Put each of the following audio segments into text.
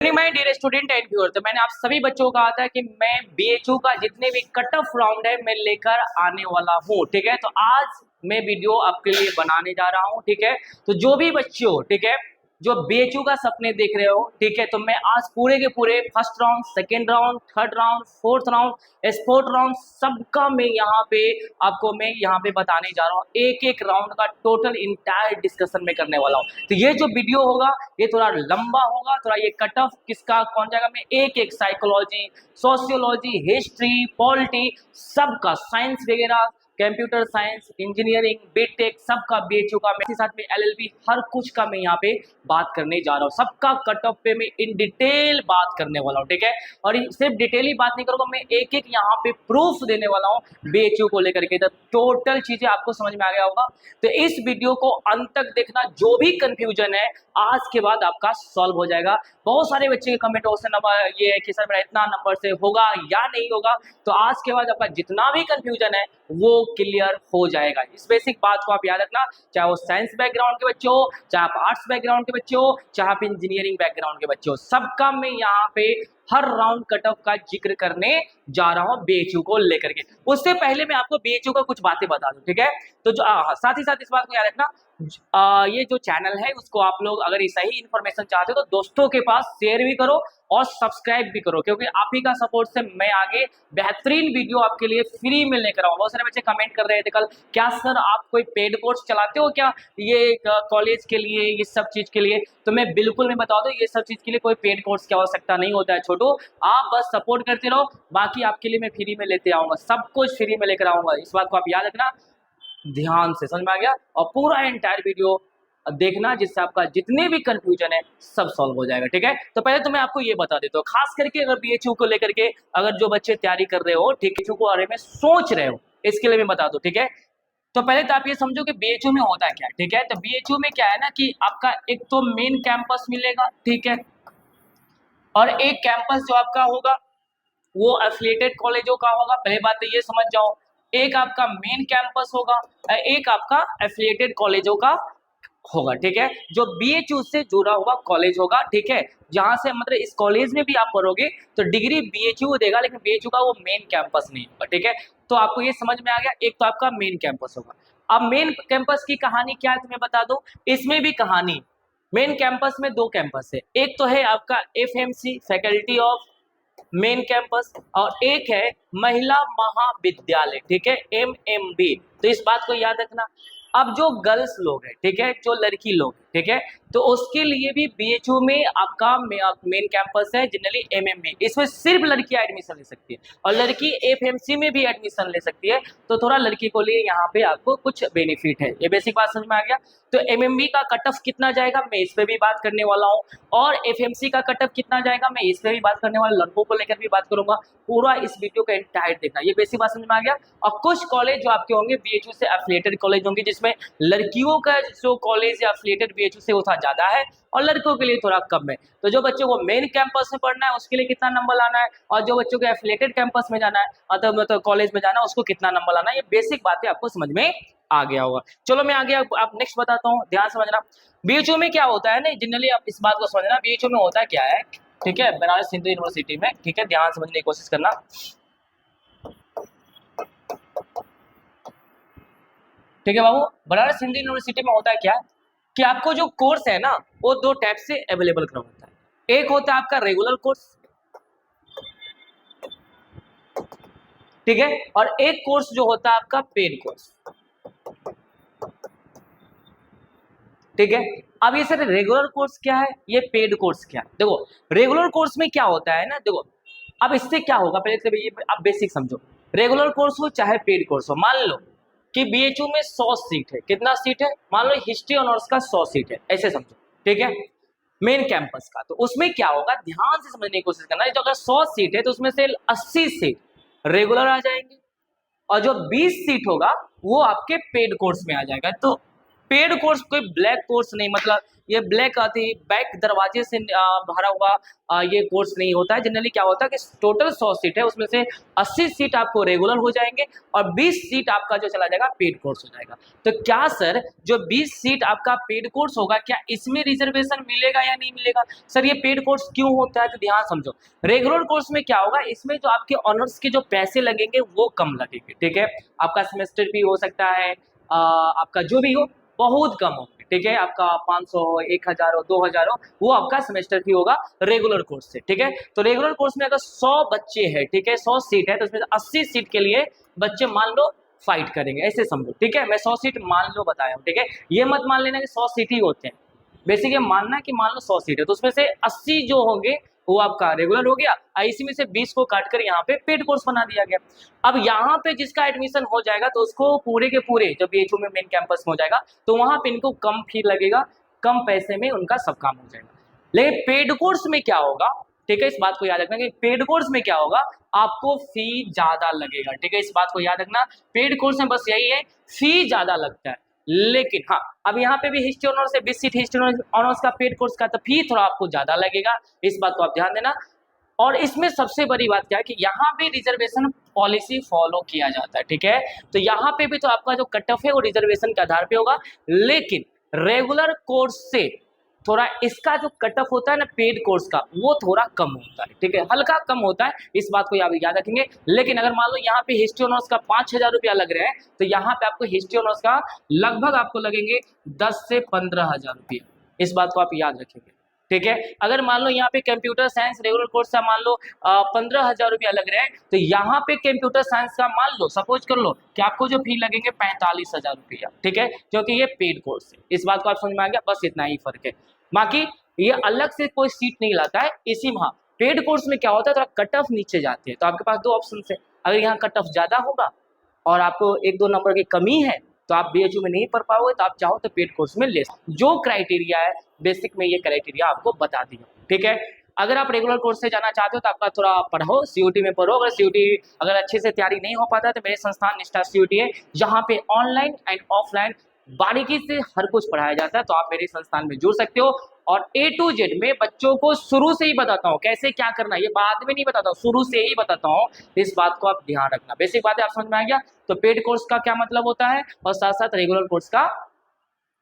My dear student and viewer, तो मैंने आप सभी बच्चों को कहा था कि मैं बीएचयू का जितने भी कट ऑफ राउंड है मैं लेकर आने वाला हूँ। ठीक है, तो आज मैं वीडियो आपके लिए बनाने जा रहा हूँ। ठीक है, तो जो भी बच्चे हो, ठीक है, जो बीएचयू का सपने देख रहे हो, ठीक है, तो मैं आज पूरे के पूरे first round, second round, third round, fourth round, sport round सबका मैं यहाँ पे बताने जा रहा हूँ। एक एक राउंड का टोटल इंटायर डिस्कशन में करने वाला हूँ। तो ये जो वीडियो होगा ये थोड़ा लंबा होगा, थोड़ा ये कट ऑफ किसका कौन जाएगा, मैं एक एक साइकोलॉजी, सोशियोलॉजी, हिस्ट्री, पॉलिटी, सबका साइंस वगैरह, कंप्यूटर साइंस, इंजीनियरिंग, बीटेक सबका बीएचयू का, मैं साथ में एलएलबी, हर कुछ का मैं यहाँ पे बात करने जा रहा हूँ। सबका कट ऑफ पे मैं इन डिटेल बात करने वाला हूँ। ठीक है, और सिर्फ डिटेल ही बात नहीं करूँगा, मैं एक एक यहाँ पे प्रूफ देने वाला हूँ बीएचयू को लेकर के। तो टोटल चीजें आपको समझ में आ गया होगा। तो इस वीडियो को अंत तक देखना, जो भी कंफ्यूजन है आज के बाद आपका सॉल्व हो जाएगा। बहुत सारे बच्चे के कमेंट हो नंबर ये है कि सर मेरा इतना नंबर से होगा या नहीं होगा, तो आज के बाद आपका जितना भी कंफ्यूजन है वो क्लियर हो जाएगा। इस बेसिक बात को आप याद रखना, चाहे वो साइंस बैकग्राउंड के बच्चे हो, चाहे आप आर्ट्स बैकग्राउंड के बच्चे हो, चाहे आप इंजीनियरिंग बैकग्राउंड के बच्चे हो, सबका मैं यहाँ पे हर राउंड कट ऑफ का जिक्र करने जा रहा हूँ बीएचयू को लेकर के। उससे पहले मैं आपको बीएचयू का कुछ बातें बता दूं। ठीक है, तो जो साथ ही साथ इस बात को याद रखना, ये जो चैनल है उसको आप लोग अगर सही इन्फॉर्मेशन चाहते हो तो दोस्तों के पास शेयर भी करो और सब्सक्राइब भी करो, क्योंकि आप ही का सपोर्ट से मैं आगे बेहतरीन वीडियो आपके लिए फ्री में लेकर आऊँ। बहुत सारे बच्चे कमेंट कर रहे थे कल, क्या सर आप कोई पेड कोर्स चलाते हो क्या ये कॉलेज के लिए, ये सब चीज़ के लिए? तो मैं बिल्कुल मैं बता दूँ, ये सब चीज़ के लिए कोई पेड कोर्स की आवश्यकता नहीं होता है छोटू, आप बस सपोर्ट करते रहो, बाकी आपके लिए मैं फ्री में लेते आऊँगा, सब कुछ फ्री में लेकर आऊँगा। इस बात को आप याद रखना, ध्यान से समझ में आ गया, और पूरा एंटायर वीडियो देखना जिससे आपका जितने भी कंफ्यूजन है सब सॉल्व हो जाएगा। ठीक है, तो पहले तो मैं आपको ये बता देता हूँ, खास करके अगर बीएचयू को लेकर के अगर जो बच्चे तैयारी कर रहे हो, ठीक है, को बारे में सोच रहे हो, इसके लिए मैं बता दूं। ठीक है, तो पहले तो आप ये समझो कि बीएचयू में होता क्या है। ठीक है, तो बीएचयू में क्या है ना कि आपका एक तो मेन कैंपस मिलेगा, ठीक है, और एक कैंपस जो आपका होगा वो एफिलिएटेड कॉलेजों का होगा। पहले बात तो ये समझ जाओ, एक आपका मेन कैंपस होगा, एक आपका एफिलिएटेड कॉलेजों का होगा। ठीक है, जो बीएचयू से जुड़ा हुआ कॉलेज होगा, ठीक है, जहां से मतलब इस कॉलेज में भी आप पढ़ोगे तो डिग्री बीएचयू देगा, लेकिन बीएचयू का वो मेन कैंपस नहीं होगा। ठीक है, तो आपको ये समझ में आ गया, एक तो आपका मेन कैंपस होगा। अब मेन कैंपस की कहानी क्या है तुम्हें बता दो, इसमें भी कहानी, मेन कैंपस में दो कैंपस है, एक तो है आपका FMC faculty of main campus, और एक है महिला महाविद्यालय, ठीक है, एमएमबी। तो इस बात को याद रखना। अब जो गर्ल्स लोग हैं, ठीक है, जो लड़की लोग, ठीक है, तो उसके लिए भी बीएचयू में आपका मेन कैंपस है जनरली एमएमबी, इसमें सिर्फ लड़कियां एडमिशन ले सकती है, और लड़की एफएमसी में भी एडमिशन ले सकती है। तो थोड़ा लड़की को लिए यहाँ पे आपको कुछ बेनिफिट है, ये बेसिक बात समझ में आ गया। तो एमएमबी का कट ऑफ कितना जाएगा मैं इस पे भी बात करने वाला हूँ, और एफएमसी का कट ऑफ कितना जाएगा मैं इस पे भी बात करने वाला, लड़कों को लेकर भी बात करूंगा। पूरा इस वीडियो का एंटायर देखना, ये बेसिक बात समझ में आ गया। और कुछ कॉलेज जो आपके होंगे बीएचयू से एफिलिएटेड कॉलेज होंगे, जिसमें लड़कियों का जो कॉलेज या एफिलिएटेड बीएचयू से उतना ज्यादा है और लड़कों के लिए थोड़ा कम है। तो जो बच्चों को मेन कैंपस में पढ़ना है उसके लिए कितना नंबर लाना है, और जो बच्चों को एफिलिएटेड कैंपस में जाना है मतलब कॉलेज में जाना है उसको कितना नंबर लाना है, ये बेसिक बातें आपको समझ में आ गया होगा। चलो मैं आगे आप नेक्स्ट बताता हूँ, ध्यान समझना। बीएचयू में क्या होता है ना, जनरली आप इस बात को समझना, बीएचयू में होता क्या है, ठीक है, बनारस हिंदू यूनिवर्सिटी में, ठीक है, ध्यान समझने की कोशिश करना। ठीक है बाबू, बनारस हिंदू यूनिवर्सिटी में होता है क्या कि आपको जो कोर्स है ना वो दो टाइप से अवेलेबल करवाता है। एक होता है आपका रेगुलर कोर्स, ठीक है, और एक कोर्स जो होता है आपका पेड कोर्स। ठीक है, अब ये सर रेगुलर कोर्स क्या है, ये पेड कोर्स क्या है? देखो रेगुलर कोर्स में क्या होता है ना, देखो अब इससे क्या होगा, पहले तो ये आप बेसिक समझो। रेगुलर कोर्स हो चाहे पेड कोर्स हो, मान लो कि बीएचयू में 100 सीट है, कितना सीट है, मान लो हिस्ट्री ऑनर्स का 100 सीट है, ऐसे समझो, ठीक है, मेन कैंपस का। तो उसमें क्या होगा, ध्यान से समझने की कोशिश करना, तो अगर 100 सीट है तो उसमें से 80 सीट रेगुलर आ जाएंगे, और जो 20 सीट होगा वो आपके पेड कोर्स में आ जाएगा। तो पेड कोर्स कोई ब्लैक कोर्स नहीं, मतलब ये ब्लैक आती बैक दरवाजे से भरा हुआ ये कोर्स नहीं होता है। जनरली क्या होता है कि टोटल 100 सीट है, उसमें से 80 सीट आपको रेगुलर हो जाएंगे और 20 सीट आपका जो चला जाएगा पेड कोर्स हो जाएगा। तो क्या सर जो 20 सीट आपका पेड कोर्स होगा क्या इसमें रिजर्वेशन मिलेगा या नहीं मिलेगा? सर ये पेड कोर्स क्यों होता है तो ध्यान समझो। रेगुलर कोर्स में क्या होगा, इसमें जो आपके ऑनर्स के जो पैसे लगेंगे वो कम लगेंगे, ठीक है। आपका सेमेस्टर फी हो सकता है आपका जो भी हो बहुत कम हो, ठीक है। आपका 500 हो, 1000 हो, 2000 हो, वो आपका सेमेस्टर फी होगा रेगुलर कोर्स से, ठीक है। तो रेगुलर कोर्स में अगर 100 बच्चे हैं, ठीक है, 100 सीट है तो उसमें 80 सीट के लिए बच्चे मान लो फाइट करेंगे, ऐसे समझो, ठीक है। मैं 100 सीट मान लो बताया हूँ, ठीक है। ये मत मान लेना कि 100 सीट ही होते हैं, बेसिक ये मानना कि मान लो 100 सीट है तो उसमें से 80 जो होंगे वो आपका रेगुलर हो गया, इसी में से 20 को काट कर यहाँ पे पेड कोर्स बना दिया गया। अब यहाँ पे जिसका एडमिशन हो जाएगा तो उसको पूरे के पूरे जब बीएचयू में मेन कैंपस में हो जाएगा तो वहां पे इनको कम फी लगेगा, कम पैसे में उनका सब काम हो जाएगा। लेकिन पेड कोर्स में क्या होगा, ठीक है, इस बात को याद रखना कि पेड कोर्स में क्या होगा, आपको फी ज्यादा लगेगा, ठीक है, इस बात को याद रखना। पेड कोर्स में बस यही है फी ज्यादा लगता है, लेकिन हाँ अब यहाँ पे भी हिस्ट्री ऑनर्स है, 20 सीट हिस्ट्री ऑनर्स का पेड कोर्स का, तो फी थोड़ा आपको ज्यादा लगेगा, इस बात को आप ध्यान देना। और इसमें सबसे बड़ी बात क्या है कि यहाँ पे रिजर्वेशन पॉलिसी फॉलो किया जाता है, ठीक है। तो यहाँ पे भी तो आपका जो कट ऑफ है वो रिजर्वेशन के आधार पे होगा, लेकिन रेगुलर कोर्स से थोड़ा इसका जो कट ऑफ होता है ना पेड कोर्स का वो थोड़ा कम होता है, ठीक है, हल्का कम होता है, इस बात को याद रखेंगे। लेकिन अगर मान लो यहाँ पे हिस्ट्री ऑनर्स का 5000 रुपया लग रहा है तो यहाँ पे आपको हिस्ट्री ऑनर्स का लगभग आपको लगेंगे 10 से 15,000 रुपया, इस बात को आप याद रखेंगे, ठीक है। अगर मान लो यहाँ पे कंप्यूटर साइंस रेगुलर कोर्स का मान लो 15,000 रुपया लग रहा है तो यहाँ पे कंप्यूटर साइंस का मान लो सपोज कर लो कि आपको जो फी लगेंगे 45,000 रुपया, ठीक है, क्योंकि ये पेड कोर्स है, इस बात को आप समझ में आ गया, बस इतना ही फर्क है। बाकी ये अलग से कोई सीट नहीं लाता है, इसी में पेड कोर्स में क्या होता है थोड़ा कट ऑफ नीचे जाती है, तो आपके पास दो ऑप्शन है, अगर यहाँ कट ऑफ ज्यादा होगा और आपको 1-2 नंबर की कमी है तो आप बीएचयू में नहीं पढ़ पाओगे, तो आप चाहो तो पेड कोर्स में ले जो क्राइटेरिया है बेसिक में ये क्राइटेरिया आपको बता दिया, ठीक है। अगर आप रेगुलर कोर्स से जाना चाहते हो तो आपका थोड़ा पढ़ो, सीयूटी में पढ़ो, अगर सीयूटी अगर अच्छे से तैयारी नहीं हो पाता तो मेरे संस्थान निष्ठा सीयूटी है जहाँ पे ऑनलाइन एंड ऑफलाइन बारीकी से हर कुछ पढ़ाया जाता है, तो आप मेरे संस्थान में जुड़ सकते हो। और A to Z में बच्चों को शुरू से ही बताता हूँ कैसे क्या करना है, ये बाद में नहीं बताता हूँ, शुरू से ही बताता हूँ, इस बात को आप ध्यान रखना। बेसिक बात है आप समझ में आ गया। तो पेड कोर्स का क्या मतलब होता है और साथ साथ रेगुलर कोर्स का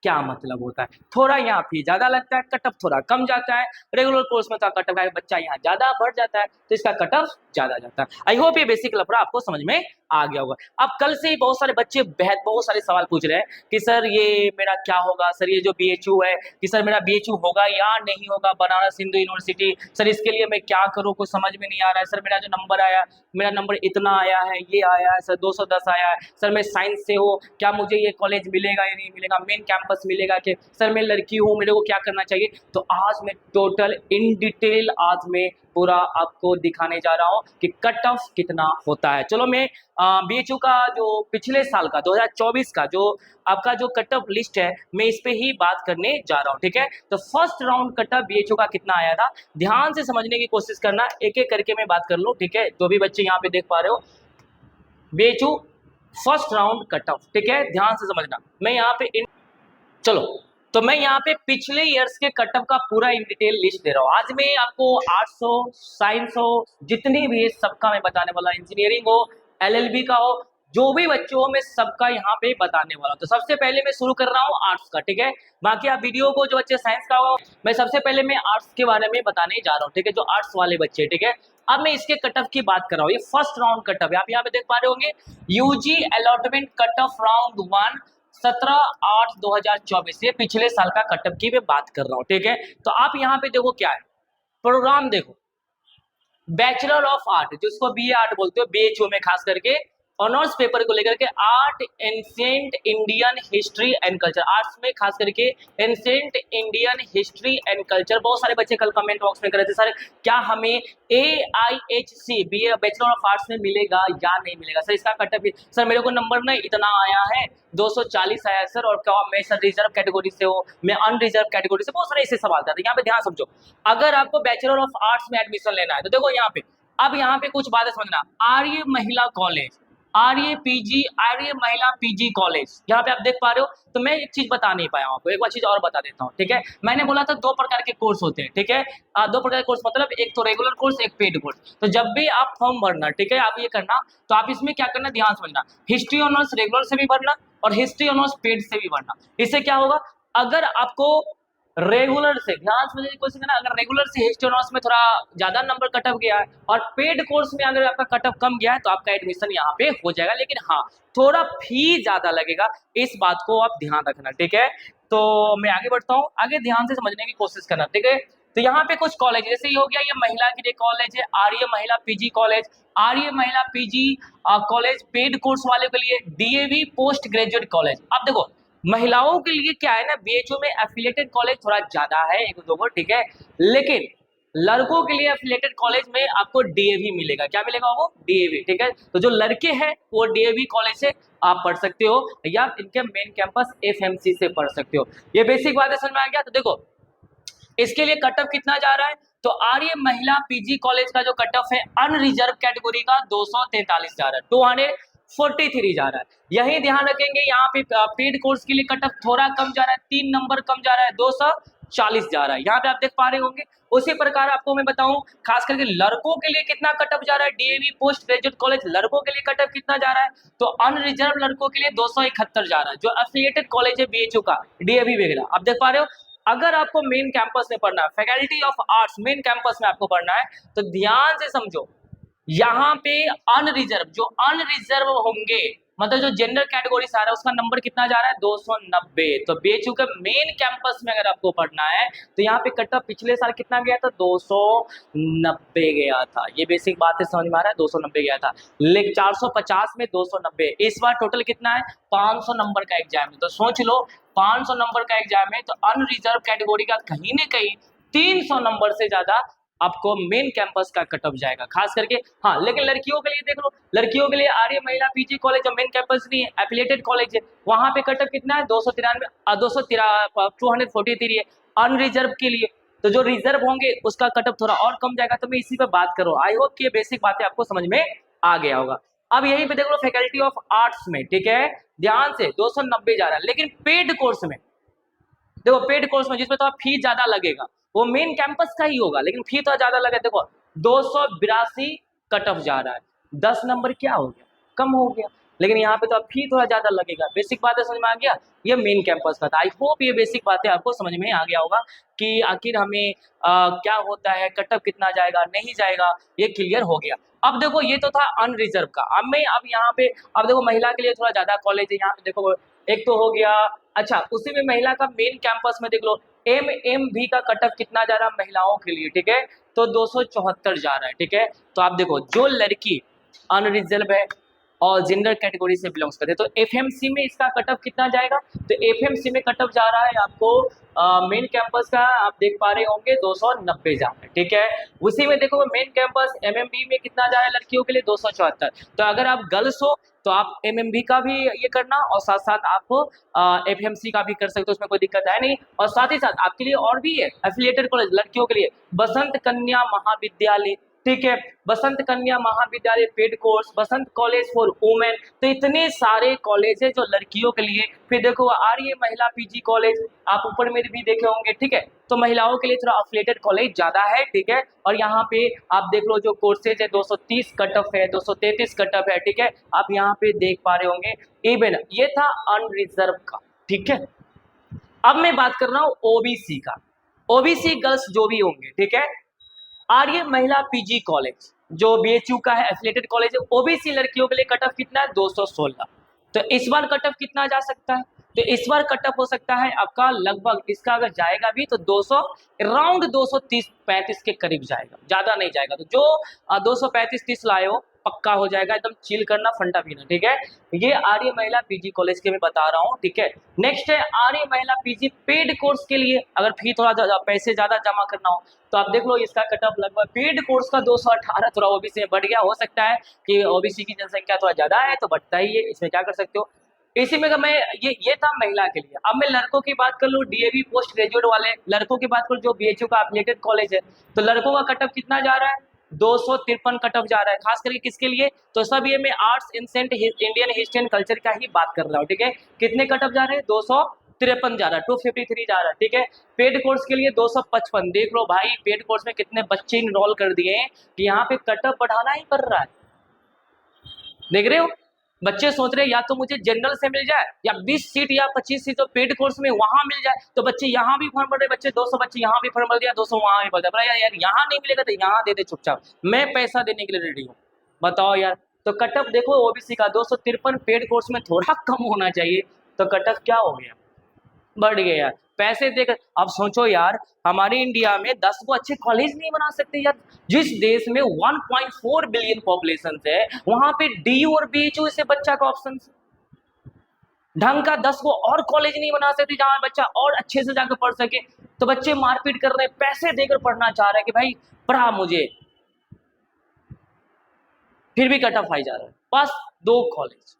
क्या मतलब होता है। थोड़ा यहाँ फी ज्यादा लगता है, कट ऑफ थोड़ा कम जाता है, रेगुलर कोर्स में तो कट ऑफ बच्चा यहाँ ज्यादा बढ़ जाता है तो इसका कट ऑफ ज्यादा जाता है। आई होप ये बेसिक लफड़ा आपको समझ में आ गया होगा। अब कल से ही बहुत सारे बच्चे बहुत सारे सवाल पूछ रहे हैं कि सर ये मेरा क्या होगा, सर ये जो बीएचयू है कि सर मेरा बीएचयू होगा या नहीं होगा, बनारस हिंदू यूनिवर्सिटी, सर इसके लिए मैं क्या करूँ, कुछ समझ में नहीं आ रहा है, सर मेरा जो नंबर आया मेरा नंबर इतना आया है, ये आया है सर 210 आया है, सर मैं साइंस से हूँ क्या मुझे ये कॉलेज मिलेगा या नहीं मिलेगा, मेन कैंपस मिलेगा कि सर मैं लड़की हूँ मेरे को क्या करना चाहिए। तो आज मैं टोटल इन डिटेल आज मैं पूरा आपको दिखाने जा रहा हूँ कि कट ऑफ कितना होता है। चलो मैं बीएचयू का जो पिछले साल का 2024 का जो आपका जो कट ऑफ लिस्ट है मैं इस पे ही बात करने जा रहा हूँ, ठीक है। तो first round cut off BHU का कितना आया था ध्यान से समझने की कोशिश करना, एक एक करके मैं बात कर लूँ, ठीक है। जो भी बच्चे यहाँ पे देख पा रहे हो BHU first round cut off, ठीक है, ध्यान से समझना। मैं यहाँ पे चलो तो मैं यहाँ पे पिछले ईयर्स के कट ऑफ का पूरा इन डिटेल लिस्ट दे रहा हूँ। आज मैं आपको आर्ट्स हो साइंस हो जितनी भी सबका मैं बताने वाला, इंजीनियरिंग हो एलएलबी का हो जो भी बच्चे हो मैं सबका यहाँ पे बताने वाला हूँ। तो सबसे पहले मैं शुरू कर रहा हूँ आर्ट्स का, ठीक है। बाकी आप वीडियो को जो बच्चे साइंस का हो मैं सबसे पहले मैं आर्ट्स के बारे में बताने जा रहा हूँ, ठीक है, जो आर्ट्स वाले बच्चे, ठीक है। अब मैं इसके कट ऑफ की बात कर रहा हूँ, ये फर्स्ट राउंड कट ऑफ आप यहाँ पे देख पा रहे होंगे, UG allotment cut off round 1 17/8/2024, ये पिछले साल का कट ऑफ की मैं बात कर रहा हूँ, ठीक है। तो आप यहाँ पे देखो क्या है प्रोग्राम, देखो बैचलर ऑफ आर्ट जिसको बीए आर्ट बोलते हो बीएचयू में खास करके ऑनर्स पेपर को लेकर के art ancient Indian history and culture, arts में खास करके ancient Indian history and culture. बहुत सारे बच्चे कल कमेंट बॉक्स में कर रहे थे सर क्या हमें AIHC BA bachelor of arts में मिलेगा या नहीं मिलेगा सर, इसका कट ऑफ सर मेरे को नंबर ना इतना आया है 240 आया सर, और क्या मैं सर रिजर्व कैटेगरी से हो मैं अनरिजर्व कैटेगरी से, बहुत सारे ऐसे सवाल करते हैं। यहाँ पे ध्यान समझो, अगर आपको बैचलर ऑफ आर्ट्स में एडमिशन लेना है तो देखो यहाँ पे अब यहाँ पे कुछ बातें समझना, आर्य महिला कॉलेज आर्य महिला पीजी कॉलेज, यहाँ पे आप देख पा रहे हो। तो मैं एक चीज बता नहीं पाया हूँ आपको, एक बार चीज और बता देता हूँ, ठीक है। मैंने बोला था दो प्रकार के कोर्स होते हैं, ठीक है। दो प्रकार के कोर्स मतलब एक तो रेगुलर कोर्स, एक पेड कोर्स। तो जब भी आप फॉर्म भरना, ठीक है, आप ये करना, तो आप इसमें क्या करना, ध्यान समझना, हिस्ट्री ऑनर्स रेगुलर से भी भरना और हिस्ट्री ऑनर्स पेड से भी भरना। इससे क्या होगा, अगर आपको रेगुलर से, ध्यान समझने की कोशिश करना, अगर रेगुलर से हिस्ट्री ऑनर्स में थोड़ा ज्यादा नंबर कटअप गया है और पेड कोर्स में अगर आपका कटअप कम गया है, तो आपका एडमिशन यहाँ पे हो जाएगा। लेकिन हाँ, थोड़ा फी ज्यादा लगेगा, इस बात को आप ध्यान रखना, ठीक है। तो मैं आगे बढ़ता हूँ, आगे ध्यान से समझने की कोशिश करना, ठीक है। तो यहाँ पे कुछ कॉलेज, जैसे ये हो गया, ये महिला के लिए कॉलेज है आर्य महिला पीजी कॉलेज। आर्य महिला पीजी कॉलेज पेड कोर्स वाले के लिए डीएवी पोस्ट ग्रेजुएट कॉलेज। अब देखो, महिलाओं के लिए क्या है ना, बीएचयू में एफिलिएटेड कॉलेज थोड़ा ज्यादा है, एक दो को, ठीक है। लेकिन लड़कों के लिए एफिलिएटेड कॉलेज में आपको डीएवी मिलेगा। क्या मिलेगा, वो डीएवी, ठीक है। तो जो लड़के हैं वो डीएवी कॉलेज से आप पढ़ सकते हो, या इनके मेन कैंपस एफएमसी से पढ़ सकते हो। ये बेसिक बात है, समझ में आ गया। तो देखो, इसके लिए कटअप कितना जा रहा है, तो आर्य महिला पीजी कॉलेज का जो कटअप है अनरिजर्व कैटेगरी का 243 जा रहा है, 243 जा रहा है। यही ध्यान रखेंगे, यहाँ पे पेड कोर्स के लिए कटअप थोड़ा कम जा रहा है, 3 नंबर कम जा रहा है, 240 जा रहा है, यहाँ पे आप देख पा रहे होंगे। उसी प्रकार आपको मैं बताऊं, खास करके लड़कों के लिए कितना कटअप जा रहा है, डीएवी पोस्ट ग्रेजुएट कॉलेज लड़कों के लिए कटअप कितना जा रहा है, तो अनरिजर्व लड़कों के लिए 271 जा रहा है, जो एफिलिएटेड कॉलेज है बीएचयू का, डीएवी वगैरह, आप देख पा रहे हो। अगर आपको मेन कैंपस में पढ़ना है, faculty of arts main campus में आपको पढ़ना है, तो ध्यान से समझो, यहाँ पे अनरिजर्व, जो अनरिजर्व होंगे, मतलब जो जनरल कैटेगरी आ रहा है, उसका नंबर कितना जा रहा है, 290। तो बीएचयू के मेन कैंपस में अगर आपको पढ़ना है, तो यहाँ पे कटअप पिछले साल कितना गया था, 290 गया था। ये बेसिक बात है, समझ में आ रहा है, 290 गया था। लेकिन 450 में 290, इस बार टोटल कितना है, 500 नंबर का एग्जाम है। तो सोच लो, 500 नंबर का एग्जाम है, तो अनरिजर्व कैटेगरी का कहीं ना कहीं 300 नंबर से ज्यादा आपको मेन कैंपस का कटअप जाएगा, खास करके। हाँ, लेकिन लड़कियों के लिए देख लो, लड़कियों के लिए आर्य महिला पीजी कॉलेज मेन कैंपस नहीं है, एफिलिएटेड कॉलेज है, वहां पे कटअप कितना है, 243 है अनरिजर्व के लिए। तो जो रिजर्व होंगे उसका कटअप थोड़ा और कम जाएगा। तो मैं इसी पे बात करूँ, आई होप कि ये बेसिक बातें आपको समझ में आ गया होगा। अब यहीं पे देख लो, फैकल्टी ऑफ आर्ट्स में, ठीक है, ध्यान से 290 जा रहा है। लेकिन पेड कोर्स में देखो, पेड कोर्स में जिसमें तो फी ज्यादा लगेगा, वो मेन कैंपस का ही होगा, लेकिन फी तो ज्यादा लगे। देखो, 282 कट ऑफ जा रहा है, 10 नंबर क्या हो गया, कम हो गया। लेकिन यहाँ पे तो अब फी थोड़ा ज्यादा लगेगा। बेसिक बातें समझ में आ गया, ये मेन कैंपस का था। आई होप ये बेसिक बातें आपको समझ में आ गया होगा कि आखिर हमें क्या होता है, कटअप कितना जाएगा, नहीं जाएगा, ये क्लियर हो गया। अब देखो, ये तो था अनरिजर्व का। अब यहाँ पे, अब देखो, महिला के लिए थोड़ा ज्यादा कॉलेज है यहाँ पे। देखो, एक तो हो गया, अच्छा, उसी में महिला का मेन कैंपस में देख लो, एमएमबी का कटअप कितना जा रहा है महिलाओं के लिए, ठीक है, तो 274 जा रहा है, ठीक है। तो आप देखो, जो लड़की अनरिजर्व है और जनरल कैटेगरी से बिलोंग्स करते हैं, तो एफएमसी में इसका कटअप कितना जाएगा, तो एफएमसी में कटअप जा रहा है आपको मेन कैंपस का, आप देख पा रहे होंगे, 290 जा रहा है, ठीक है। उसी में देखो, मेन कैंपस एमएमबी में कितना जा रहा है लड़कियों के लिए, 274। तो अगर आप गर्ल्स हो तो आप एमएमबी का भी ये करना, और साथ साथ आप एफएमसी का भी कर सकते हो, उसमें कोई दिक्कत है नहीं। और साथ ही साथ आपके लिए और भी है एफिलिएटेड कॉलेज लड़कियों के लिए, बसंत कन्या महाविद्यालय, ठीक है, बसंत कन्या महाविद्यालय paid course, Basant college for women. तो इतने सारे कॉलेज है जो लड़कियों के लिए। फिर देखो, आर्य महिला पीजी कॉलेज, आप ऊपर में भी देखे होंगे, ठीक है। तो महिलाओं के लिए थोड़ा एफिलिएटेड कॉलेज ज्यादा है, ठीक है। और यहाँ पे आप देख लो, जो कोर्सेज है 230 कटअप है, 233 कटअप है, ठीक है, आप यहाँ पे देख पा रहे होंगे। इवन ये था अनरिजर्व का, ठीक है। अब मैं बात कर रहा हूँ ओबीसी का, ओबीसी गर्ल्स जो भी होंगे, ठीक है। आर्य महिला पीजी कॉलेज जो बीएचयू का है, एफिलिएटेड कॉलेज है, ओबीसी लड़कियों के लिए कटअप कितना है, 216। तो इस बार कटअप कितना जा सकता है, तो इस बार कटअप हो सकता है आपका लगभग, इसका अगर जाएगा भी तो 200 अराउंड 230-35 के करीब जाएगा, ज्यादा नहीं जाएगा। तो जो 235-30 लाए हो, पक्का हो जाएगा, एकदम चिल करना, फंटा पीना, ठीक है। ये आर्य महिला पीजी कॉलेज के मैं बता रहा हूँ, ठीक है। नेक्स्ट है आर्य महिला पीजी पेड कोर्स के लिए, अगर फी थोड़ा पैसे ज्यादा जमा करना हो, तो आप देख लो, इसका कटअप लगभग पेड कोर्स का 218, थोड़ा ओबीसी में बढ़ गया, हो सकता है कि ओबीसी की जनसंख्या थोड़ा ज्यादा है तो बढ़ता ही है, इसमें क्या कर सकते हो। इसी में मैं ये था महिला के लिए। अब मैं लड़कों की बात कर लूँ, डीएवी पोस्ट ग्रेजुएट वाले लड़कों की बात करूँ, जो बीएचयू का एफिलिएटेड कॉलेज है, तो लड़कों का कटअप कितना जा रहा है, 253 कट ऑफ जा रहा है, खास करके किसके लिए, तो सब ये मैं arts ancient Indian history and culture का ही बात कर रहा हूँ, ठीक है। कितने कट ऑफ जा रहे हैं, 253 जा रहा है, 253 जा रहा है, ठीक है। पेड कोर्स के लिए 255, देख लो भाई पेड कोर्स में कितने बच्चे इनरोल कर दिए हैं कि यहाँ पे कट ऑफ बढ़ाना ही पड़ रहा है, देख रहे हो। बच्चे सोच रहे हैं या तो मुझे जनरल से मिल जाए या 20 सीट या 25 सीट तो पेड कोर्स में वहां मिल जाए, तो बच्चे यहाँ भी फॉर्म भर रहे, बच्चे 200 बच्चे यहाँ भी फॉर्म भर दिया, 200 वहां भी भर दिया, यार यहाँ नहीं मिलेगा तो यहाँ दे दे चुपचाप, मैं पैसा देने के लिए रेडी हूँ, बताओ यार। तो कट ऑफ देखो ओबीसी का 253 पेड कोर्स में थोड़ा कम होना चाहिए, तो कट ऑफ क्या हो गया, बढ़ गया यार, पैसे देकर। अब सोचो यार, हमारे इंडिया में 10 को अच्छे कॉलेज नहीं बना सकते यार, जिस देश में 1.4 बिलियन पॉपुलेशन है वहां पे डीयू और बीएचयू से बच्चा का ऑप्शन, ढंग का 10 को और कॉलेज नहीं बना सकते जहां बच्चा और अच्छे से जाकर पढ़ सके, तो बच्चे मारपीट कर रहे हैं, पैसे देकर पढ़ना चाह रहे हैं कि भाई पढ़ा मुझे, फिर भी कट ऑफ हाई जा रहा है, बस 2 कॉलेज,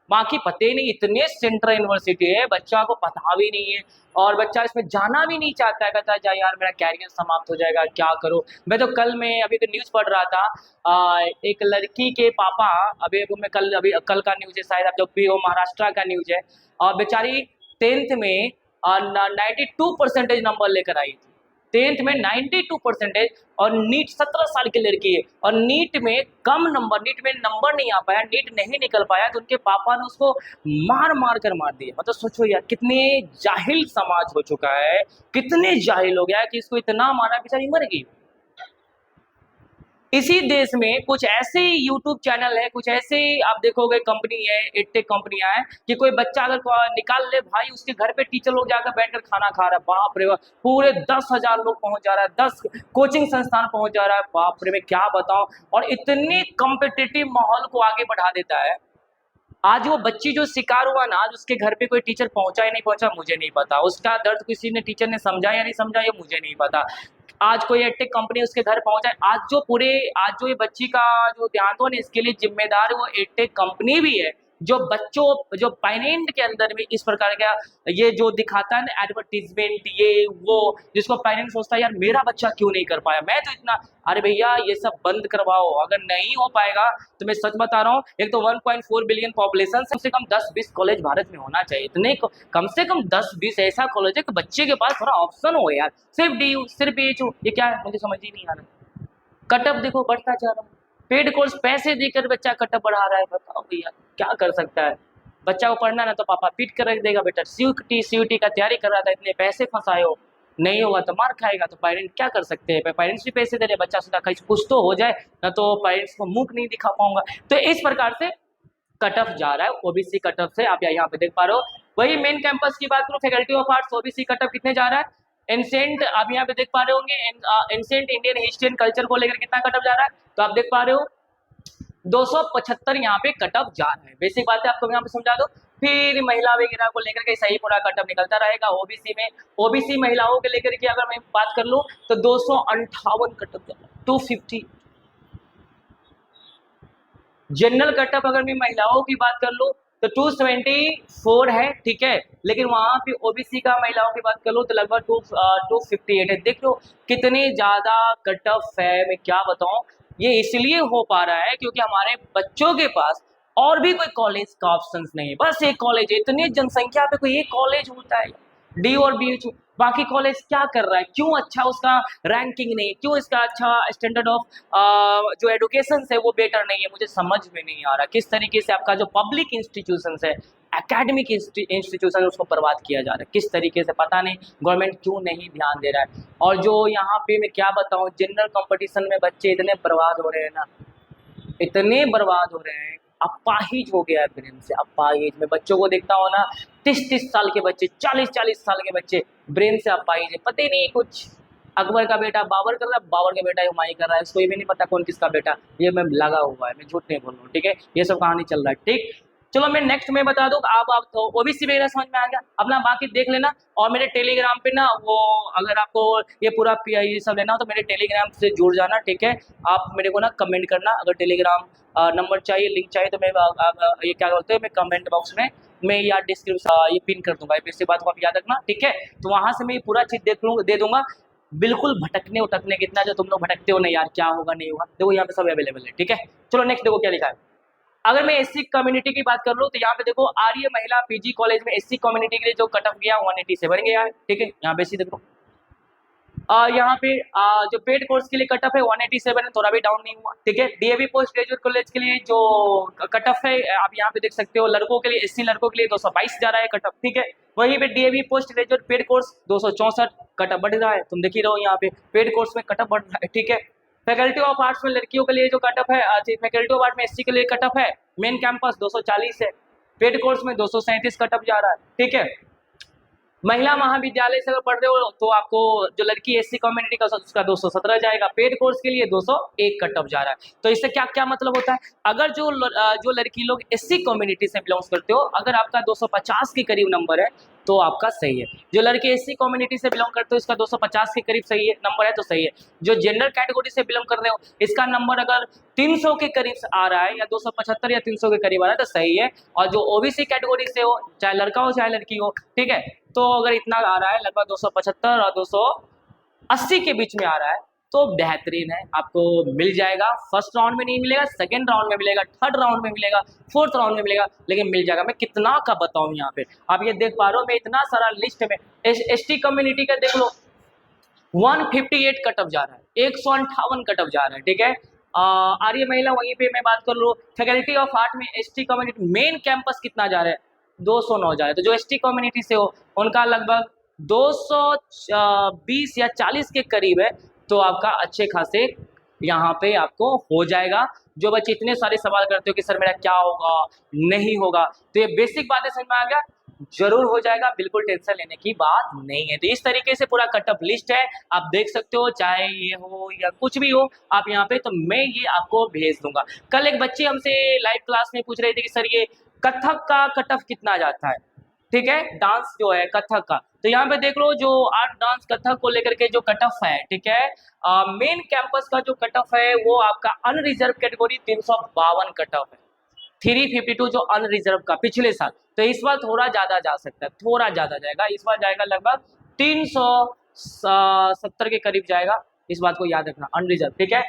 बाकी पते नहीं, इतने सेंट्रल यूनिवर्सिटी है बच्चा को पता भी नहीं है, और बच्चा इसमें जाना भी नहीं चाहता है, कहता है जा यार मेरा कैरियर समाप्त हो जाएगा, क्या करूं मैं। तो कल मैं अभी तो न्यूज़ पढ़ रहा था, एक लड़की के पापा, अभी मैं कल का न्यूज़ है शायद, अब जो भी हो महाराष्ट्र का न्यूज़ है, और बेचारी 10th में 92% नंबर लेकर आई थी, 10th में 92%, और नीट 17 साल की लड़की है, और नीट में नंबर नहीं आ पाया, नीट नहीं निकल पाया, तो उनके पापा ने उसको मार मार कर मार दिया। मतलब सोचो यार कितने जाहिल समाज हो चुका है, कितने जाहिल हो गया है कि इसको इतना मारा, बेचारी मर गई। इसी देश में कुछ ऐसे यूट्यूब चैनल है, कुछ ऐसे आप देखोगे कंपनी है, एडटेक कंपनियां हैं, कि कोई बच्चा अगर निकाल ले भाई, उसके घर पे टीचर लोग जाकर बैठकर खाना खा रहा है, बाप रे बाप, पूरे 10,000 लोग पहुंच जा रहा है, 10 कोचिंग संस्थान पहुंच जा रहा है, बाप रे, मैं क्या बताऊं। और इतनी कॉम्पिटिटिव माहौल को आगे बढ़ा देता है। आज वो बच्ची जो शिकार हुआ ना, आज उसके घर पे कोई टीचर पहुंचा या नहीं पहुंचा मुझे नहीं पता, उसका दर्द किसी ने टीचर ने समझा या नहीं समझा ये मुझे नहीं पता। आज कोई एडटेक कंपनी उसके घर पहुंचा है, आज जो ये बच्ची का जो देहांत हुआ ना, इसके लिए जिम्मेदार वो एडटेक कंपनी भी है, जो बच्चों जो फाइनेंस के अंदर भी इस प्रकार का ये जो दिखाता है ना एडवर्टीजमेंट, ये वो, जिसको पेरेंट्स सोचता है यार मेरा बच्चा क्यों नहीं कर पाया, मैं तो इतना, अरे भैया ये सब बंद करवाओ, अगर नहीं हो पाएगा तो मैं सच बता रहा हूँ, एक तो 1.4 बिलियन पॉपुलेशन, कम से कम 10-20 कॉलेज भारत में होना चाहिए, इतने कम से कम 10-20 ऐसा कॉलेज है कि बच्चे के पास थोड़ा ऑप्शन हो यार, सिर्फ डीयू सिर्फ बीएचयू, ये क्या है मुझे समझ ही नहीं आ रहा। कट ऑफ देखो बढ़ता जा रहा है, पेड कोर्स पैसे देकर बच्चा कट ऑफ बढ़ा रहा है, बताओ भैया क्या कर सकता है। बच्चा को पढ़ना ना तो पापा पीट कर रख देगा, बेटा सीयूटी का तैयारी कर रहा था, इतने पैसे फंसाए हो, नहीं होगा तो मार खाएगा, तो पेरेंट क्या कर सकते हैं, पेरेंट्स भी पैसे दे रहे, बच्चा सोचा कहीं कुछ तो हो जाए, ना तो पेरेंट्स को मुंह नहीं दिखा पाऊंगा। तो इस प्रकार से कट ऑफ जा रहा है ओबीसी कट ऑफ से, आप यहाँ पे देख पा रहे हो। वही मेन कैंपस की बात करूँ, faculty of arts OBC cut off कितने जा रहा है, एंसेंट आप यहाँ पे देख पा रहे होंगे, ancient Indian history and culture को लेकर कितना कट ऑफ जा रहा है, तो आप देख पा रहे हो 275 यहाँ पे कट ऑफ जा रहा है। बेसिक बात है आपको यहाँ पे समझा दो, फिर महिला वगैरह को लेकर के सही पूरा कट ऑफ निकलता रहेगा। ओबीसी महिलाओं के लेकर के अगर मैं बात कर लूँ तो 258 cut off, 250। General cut off अगर मैं महिलाओं की बात कर लूँ तो 274 है, ठीक है, लेकिन वहां पे ओबीसी का महिलाओं की बात कर लो तो लगभग 258 है। देख लो कितने ज्यादा कट ऑफ है, मैं क्या बताऊं। ये इसलिए हो पा रहा है क्योंकि हमारे बच्चों के पास और भी कोई कॉलेज का ऑप्शंस नहीं है, बस एक कॉलेज है, इतनी जनसंख्या पे कोई एक कॉलेज होता है, डी और बी, बाकी कॉलेज क्या कर रहा है, क्यों अच्छा उसका रैंकिंग नहीं, क्यों इसका अच्छा स्टैंडर्ड ऑफ जो एडुकेशन है वो बेटर नहीं है, मुझे समझ में नहीं आ रहा किस तरीके से आपका जो पब्लिक इंस्टीट्यूशन है, एकेडमिक इंस्टीट्यूशन उसको बर्बाद किया जा रहा है, किस तरीके से पता नहीं गवर्नमेंट क्यों नहीं ध्यान दे रहा है। और जो यहाँ पे मैं क्या बताऊँ, जनरल कंपटीशन में बच्चे इतने बर्बाद हो रहे हैं ना, इतने बर्बाद हो रहे हैं, अपाहिज हो गया है ब्रेन से, अपाहिज। मैं बच्चों को देखता हूँ ना, 30-30 साल के बच्चे, 40-40 साल के बच्चे ब्रेन से अपाहिज है, पता ही नहीं कुछ। अकबर का बेटा बाबर कर रहा है, बाबर का बेटा हुमायूं कर रहा है, इसको ये भी नहीं पता कौन किसका बेटा, ये मैं लगा हुआ है, मैं झूठ नहीं बोल रहा हूँ, ठीक है, ये सब कहानी चल रहा है, ठीक। चलो मैं नेक्स्ट में बता दूँ, आप तो ओबीसी वगैरह समझ में आ गया, अपना बाकी देख लेना। और मेरे टेलीग्राम पे ना वो, अगर आपको ये पूरा ये सब लेना हो तो मेरे टेलीग्राम से जुड़ जाना, ठीक है। आप मेरे को ना कमेंट करना, अगर टेलीग्राम नंबर चाहिए, लिंक चाहिए तो मैं ये क्या बोलते हैं, मैं कमेंट बॉक्स में मैं या डिस्क्रिप्शन ये पिन कर दूंगा, इसी बात को आप याद रखना, ठीक है। तो वहां से मैं पूरा चीज दे दूंगा। बिल्कुल भटकने उटकने कितना जो तुम लोग भटकते हो नहीं यार क्या होगा नहीं होगा, देखो यहाँ पे सब अवेलेबल है। ठीक है, चलो नेक्स्ट देखो क्या लिखा है। अगर मैं एससी कम्युनिटी की बात कर लूँ तो यहाँ पे देखो आर्य महिला पीजी कॉलेज में एससी कम्युनिटी के लिए जो कट ऑफ गया 187 गया है। ठीक है, यहाँ पे सी देखो यहाँ पे जो पेड कोर्स के लिए कट ऑफ है 187 है, थोड़ा भी डाउन नहीं हुआ। ठीक है, डीएवी पोस्ट ग्रेजुएट कॉलेज के लिए जो कट ऑफ है आप यहाँ पे देख सकते हो, लड़कों के लिए एससी लड़कों के लिए 222 जा रहा है कट ऑफ। ठीक है, वहीं पे DAV post graduate paid course 264 cut off बढ़ रहा है, तुम देख ही रहो यहाँ पे पेड कोर्स में कट ऑफ बढ़ रहा है। ठीक है, फैकल्टी ऑफ आर्ट्स में लड़कियों के लिए जो कट ऑफ है, फैकल्टी ऑफ आर्ट में एससी के लिए कट ऑफ है मेन कैंपस 240 है, पेड कोर्स में 237 कट ऑफ जा रहा है। ठीक है, महिला महाविद्यालय से अगर पढ़ रहे हो तो आपको जो लड़की एससी कम्युनिटी का उसका 217 जाएगा, पेड कोर्स के लिए 201 कट ऑफ जा रहा है। तो इससे क्या क्या मतलब होता है, अगर जो लड़की लोग एससी कम्युनिटी से बिलोंग्स करते हो, अगर आपका 250 के करीब नंबर है तो आपका सही है। जो लड़के एससी कम्युनिटी से बिलोंग करते हो इसका 250 के करीब सही है नंबर है तो सही है। जो जनरल कैटेगरी से बिलोंग कर रहे हो इसका नंबर अगर 300 के करीब आ रहा है या 275 या 300 के करीब आ रहा है तो सही है। और जो ओबीसी कैटेगरी से हो, चाहे लड़का हो चाहे लड़की हो, ठीक है, तो अगर इतना आ रहा है लगभग 275 और 280 के बीच में आ रहा है तो बेहतरीन है, आपको मिल जाएगा। फर्स्ट राउंड में नहीं मिलेगा, सेकंड राउंड में मिलेगा, थर्ड राउंड में मिलेगा, फोर्थ राउंड में मिलेगा, लेकिन मिल जाएगा। मैं कितना का बताऊं, यहाँ पे आप ये देख पा रहे हो, मैं इतना सारा लिस्ट में एसटी कम्युनिटी का देख लो 158 कट ऑफ जा रहा है, 158 कट ऑफ जा रहा है। ठीक है, आर्य महिला वहीं पे मैं बात कर लूँ, फैकल्टी ऑफ आर्ट में एसटी कम्युनिटी मेन कैंपस कितना जा रहा है 209 जा रहा है। तो जो एसटी कम्युनिटी से हो उनका लगभग 220 या 40 के करीब है, तो आपका अच्छे खासे यहाँ पे आपको हो जाएगा। जो बच्चे इतने सारे सवाल करते हो कि सर मेरा क्या होगा नहीं होगा, तो ये बेसिक बातें समझ में आ गया, जरूर हो जाएगा, बिल्कुल टेंशन लेने की बात नहीं है। तो इस तरीके से पूरा कटअप लिस्ट है, आप देख सकते हो, चाहे ये हो या कुछ भी हो आप यहाँ पे, तो मैं ये आपको भेज दूंगा। कल एक बच्ची हमसे लाइव क्लास में पूछ रही थी कि सर ये कथक का कटअप कितना जाता है, ठीक है, डांस जो है कथक का, तो यहाँ पे देख लो जो आर्ट डांस कथक को लेकर के जो कटअप है, ठीक है, मेन कैंपस का जो कटअप है वो आपका अनरिजर्व कैटेगरी 352 कटअप है, 352 जो अनरिजर्व का पिछले साल, तो इस बार थोड़ा ज्यादा जा सकता है, थोड़ा ज्यादा जाएगा, इस बार जाएगा लगभग 370 के करीब जाएगा, इस बात को याद रखना, अनरिजर्व। ठीक है,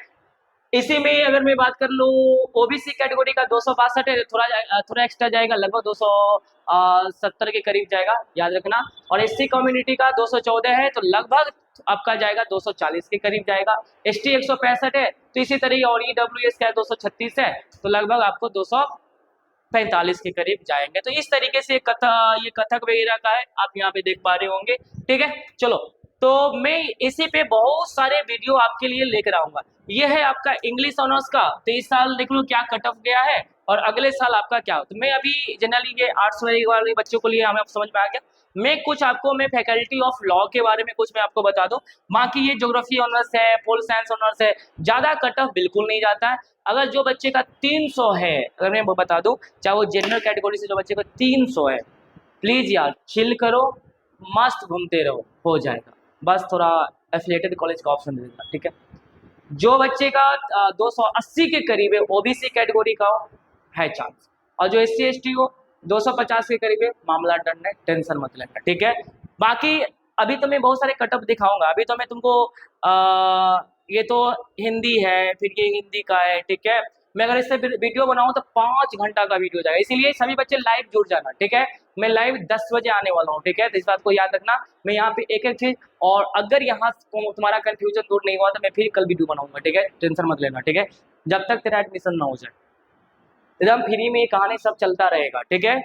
इसी में अगर मैं बात कर लूँ ओबीसी कैटेगरी का 262 है, थोड़ा एक्स्ट्रा जाएगा, लगभग 270 के करीब जाएगा, याद रखना। और एससी कम्युनिटी का 214 है, तो लगभग आपका जाएगा 240 के करीब जाएगा। एसटी 165 है, तो इसी तरह, और ईडब्ल्यूएस का 236 है, तो लगभग आपको 245 के करीब जाएंगे। तो इस तरीके से ये कथक वगैरह का है, आप यहाँ पे देख पा रहे होंगे। ठीक है, चलो, तो मैं इसी पे बहुत सारे वीडियो आपके लिए लेकर आऊंगा। ये है आपका इंग्लिश ऑनर्स का, तो इस साल देख लो क्या कट ऑफ गया है और अगले साल आपका क्या हो। तो मैं अभी जनरली ये आर्ट्स वाले बच्चों को लिए हमें समझ में आ गया, मैं कुछ आपको मैं फैकल्टी ऑफ लॉ के बारे में कुछ मैं आपको बता दूं। बाकी ये ज्योग्राफी ऑनर्स है, पोल साइंस ऑनर्स है, ज़्यादा कट ऑफ बिल्कुल नहीं जाता है। अगर जो बच्चे का 300 है, अगर मैं बता दूं, चाहे वो जनरल कैटेगरी से जो बच्चे का 300 है, प्लीज़ यार चिल करो, मस्त घूमते रहो, हो जाएगा। बस थोड़ा एफिलिएटेड कॉलेज का ऑप्शन दे देना। ठीक है, जो बच्चे का 280 के करीब है ओबीसी कैटेगरी का है चांस, और जो एससी एसटी हो 250 के करीब है, मामला डन है, टेंशन मत लेना। ठीक है, बाकी अभी तो मैं बहुत सारे कटअप दिखाऊंगा, अभी तो मैं तुमको ये तो हिंदी है, फिर ये हिंदी का है, ठीक है, मैं अगर इससे वीडियो बनाऊं तो 5 घंटा का वीडियो जाएगा, इसीलिए सभी बच्चे लाइव जुड़ जाना। ठीक है, मैं लाइव 10 बजे आने वाला हूँ। ठीक है, तो इस बात को याद रखना, मैं यहाँ पे एक एक चीज, और अगर यहाँ तुम्हारा कंफ्यूजन दूर नहीं हुआ तो मैं फिर कल वीडियो बनाऊंगा। ठीक है, टेंशन मत लेना। ठीक है, जब तक तेरा एडमिशन ना हो जाए एकदम फ्री में ये कहानी सब चलता रहेगा। ठीक है,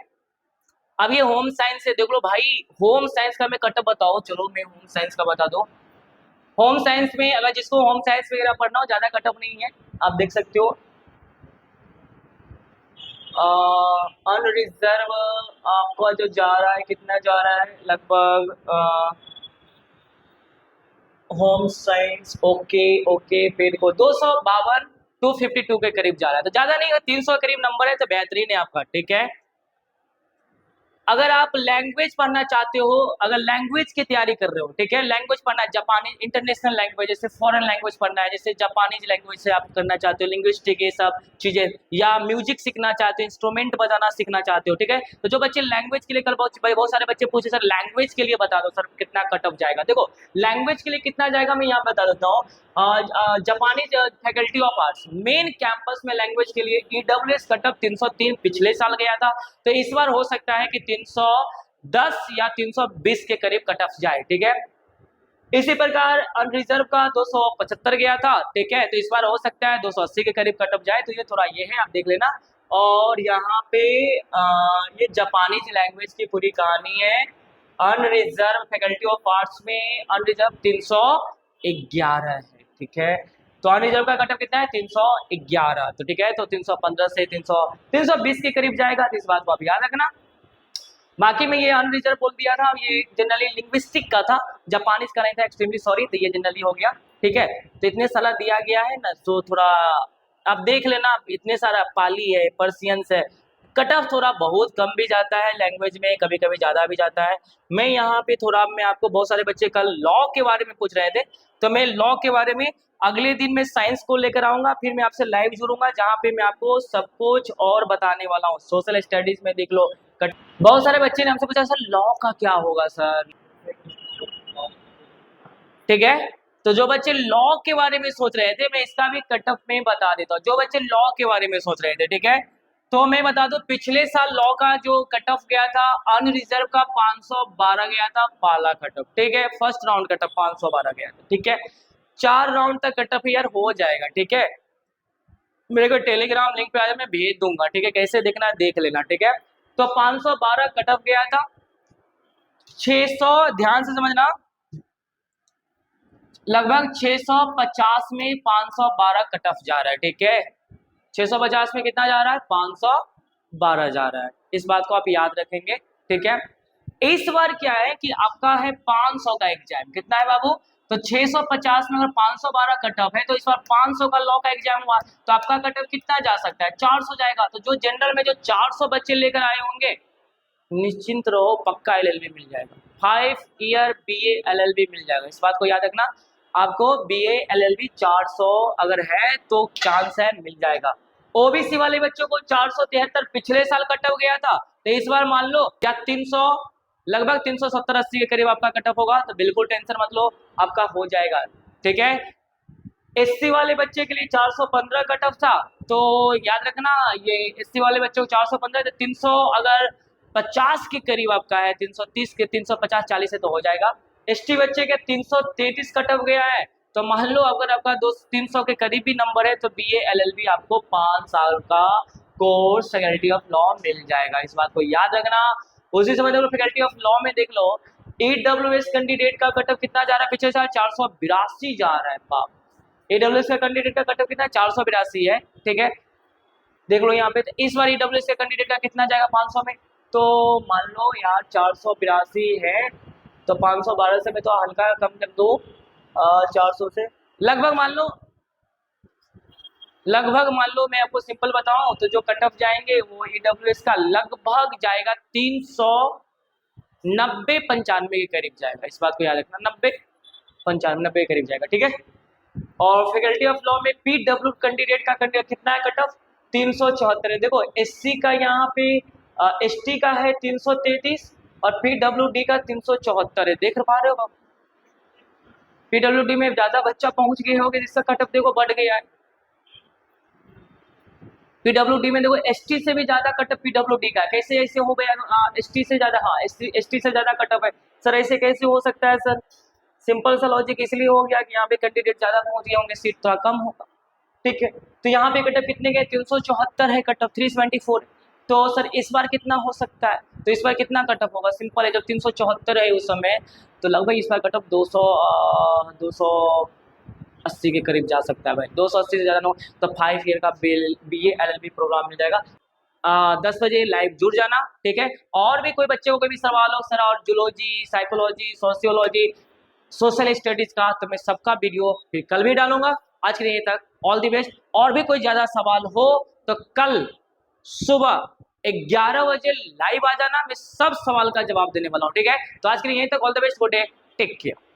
अब ये होम साइंस से देख लो भाई, होम साइंस का मैं कटअप बताओ, चलो मैं होम साइंस का बता दो। होम साइंस में अगर जिसको होम साइंस वगैरह पढ़ना हो, ज्यादा कटअप नहीं है, आप देख सकते हो। अनरिजर्व आपका जो जा रहा है, कितना जा रहा है, लगभग होम साइंस, ओके ओके, फिर को 252 252 के करीब जा रहा है, तो ज्यादा नहीं, 300 के करीब नंबर है, तो बेहतरीन है आपका। ठीक है, अगर आप लैंग्वेज पढ़ना चाहते हो, अगर लैंग्वेज की तैयारी कर रहे हो, ठीक है, लैंग्वेज पढ़ना है, जापानी इंटरनेशनल लैंग्वेज, जैसे फॉरेन लैंग्वेज पढ़ना है, जैसे जापानीज लैंग्वेज से आप करना चाहते हो, लिंग्विस्टिक ये सब चीजें, या म्यूजिक सीखना चाहते हो, इंस्ट्रूमेंट बजाना सीखना चाहते हो, ठीक है, तो जो बच्चे लैंग्वेज के लिए, कल बहुत सारे बच्चे पूछे सर लैंग्वेज के लिए बता दो सर कितना कट ऑफ जाएगा। देखो लैंग्वेज के लिए कितना जाएगा मैं यहाँ बता देता हूँ। जापानी faculty of arts main campus में लैंग्वेज के लिए ईडब्ल्यूएस कटअप 303 पिछले साल गया था, तो इस बार हो सकता है कि 310 या 320 के करीब कटअप जाए, ठीक है। इसी प्रकार अनरिजर्व का 275 गया था, ठीक है, तो इस बार हो सकता है 280 के करीब कटअप जाए, तो ये थोड़ा ये है, आप देख लेना। और यहाँ पे ये जापानीज लैंग्वेज की पूरी कहानी है। अनरिजर्व फैकल्टी ऑफ आर्ट्स में अनरिजर्व 311 है, ठीक है, तो अनरिजर्व का कटअप कितना है 311, तो ठीक है, तो 315 से 320 के करीब जाएगा, तो इस बात को आप याद रखना। बाकी में ये अनरिजर्व बोल दिया था, ये जनरली लिंग्विस्टिक का था, जापानीज का नहीं था, एक्सट्रीमली सॉरी, तो ये जनरली हो गया, ठीक है। तो इतने सारा दिया गया है ना, तो थोड़ा आप देख लेना, इतने सारा पाली है, पर्सियंस है, कट ऑफ थोड़ा बहुत कम भी जाता है लैंग्वेज में, कभी कभी ज़्यादा भी जाता है। मैं यहाँ पे थोड़ा, मैं आपको, बहुत सारे बच्चे कल लॉ के बारे में पूछ रहे थे, तो मैं लॉ के बारे में अगले दिन मैं साइंस को लेकर आऊंगा, फिर मैं आपसे लाइव जुड़ूंगा, जहाँ पे मैं आपको सब कुछ और बताने वाला हूँ। सोशल स्टडीज में देख लो, बहुत सारे बच्चे ने हमसे पूछा सर लॉ का क्या होगा सर, ठीक है, तो जो बच्चे लॉ के बारे में सोच रहे थे, मैं इसका भी कट ऑफ में बता देता हूँ। जो बच्चे लॉ के बारे में सोच रहे थे, ठीक है, तो मैं बता दूं पिछले साल लॉ का जो कट ऑफ गया था अनरिजर्व का 512 गया था पहला कट ऑफ, ठीक है, फर्स्ट राउंड कट ऑफ 512 गया था, ठीक है, 4 राउंड तक कट ऑफ यार हो जाएगा, ठीक है। मेरे को टेलीग्राम लिंक पे आ जाए, मैं भेज दूंगा, ठीक है, कैसे देखना है देख लेना, ठीक है। तो 512 कट ऑफ गया था, 600, ध्यान से समझना, लगभग 650 में 512 कट ऑफ जा रहा है, ठीक है, 650 में कितना जा रहा है 512 जा रहा है, इस बात को आप याद रखेंगे, ठीक है। इस बार क्या है कि आपका है 500 का एग्जाम, कितना है बाबू, तो 650 में अगर 512 कट ऑफ है, तो इस बार 500 का लॉ का एग्जाम हुआ, तो आपका कट ऑफ कितना जा सकता है 400 जाएगा। तो जो जनरल में जो 400 बच्चे लेकर आए होंगे, निश्चिंत रहो, पक्का एलएलबी मिल जाएगा, 5 ईयर बीए एलएलबी मिल जाएगा, इस बात को याद रखना। आपको बीए एलएलबी 400 अगर है तो चांस है मिल जाएगा। ओबीसी वाले बच्चों को 473 पिछले साल कट ऑफ गया था, तो इस बार मान लो या 300, लगभग 370-80 के करीब आपका कट ऑफ होगा, तो बिल्कुल टेंशन मत लो, आपका हो जाएगा, ठीक है। एससी वाले बच्चे के लिए 415 कट ऑफ था, तो याद रखना ये एससी वाले बच्चों को 415, तो 300 अगर 50 के करीब आपका है, 330 के 350 40 है तो हो जाएगा। एसटी बच्चे के 333 कट ऑफ गया है, तो मान लो अगर आपका 300 के करीब भी नंबर है, तो बीए एलएलबी आपको 5 साल का कोर्स फैकल्टी ऑफ लॉ मिल जाएगा, इस बात को याद रखना। उसी समय देखो फैकल्टी ऑफ लॉ में देख लो, ईडब्ल्यूएस कैंडिडेट का कट ऑफ कितना जा रहा है, पिछले साल 482 जा रहा है, बाप, ईडब्ल्यूएस का कैंडिडेट का कट ऑफ कितना 482 है, ठीक है, देख लो यहाँ पे। तो इस बार ईडब्ल्यूएस का कैंडिडेट का कितना जाएगा 500 में, तो मान लो यार 482 है, तो 512 से मैं तो हल्का कम कर दो, 400 से लगभग मान लो मैं आपको सिंपल बताऊं, तो जो कट ऑफ जाएंगे वो ईडब्ल्यूएस का लगभग जाएगा 390-95 के करीब जाएगा, इस बात को याद रखना, 90-95 के करीब जाएगा, ठीक है। और फैकल्टी ऑफ लॉ में पीडब्ल्यू कैंडिडेट का कितना है कट ऑफ 374 है। देखो एससी का यहाँ पे एसटी का है 333 और पीडब्ल्यूडी का 374 है, देख पा रहे हो आप, पीडब्ल्यूडी में ज्यादा बच्चा पहुंच गए होंगे, जिसका कट ऑफ देखो बढ़ गया है। पीडब्ल्यूडी में देखो एसटी से भी ज्यादा कट ऑफ पीडब्ल्यूडी का, कैसे ऐसे हो गया एसटी से ज्यादा, हाँ एसटी से ज्यादा कट ऑफ है सर, ऐसे कैसे हो सकता है सर, सिंपल सा लॉजिक इसलिए हो गया कि यहाँ पे कैंडिडेट ज्यादा पहुंच गए होंगे, सीट थोड़ा कम होगा, ठीक है। तो यहाँ पे कट ऑफ कितने गए 374 है कट ऑफ, 374, तो सर इस बार कितना हो सकता है, तो इस बार कितना कट ऑफ होगा, सिंपल है, जब 374 है उस समय, तो लगभग इस बार कट ऑफ 280 के करीब जा सकता है भाई, 280 से ज़्यादा नो, तो 5 ईयर का बीए एलएलबी प्रोग्राम मिल जाएगा। 10 बजे लाइव जुड़ जाना, ठीक है। और भी कोई बच्चे को कोई भी सवाल हो सर, और zoology, psychology, sociology, social studies का, तो मैं सबका वीडियो फिर कल भी डालूंगा। आज के लिए तक ऑल द बेस्ट, और भी कोई ज़्यादा सवाल हो तो कल सुबह 11 बजे लाइव आ जाना, मैं सब सवाल का जवाब देने वाला हूँ, ठीक है। तो आज के लिए यहीं तक, all the best, good day, take care.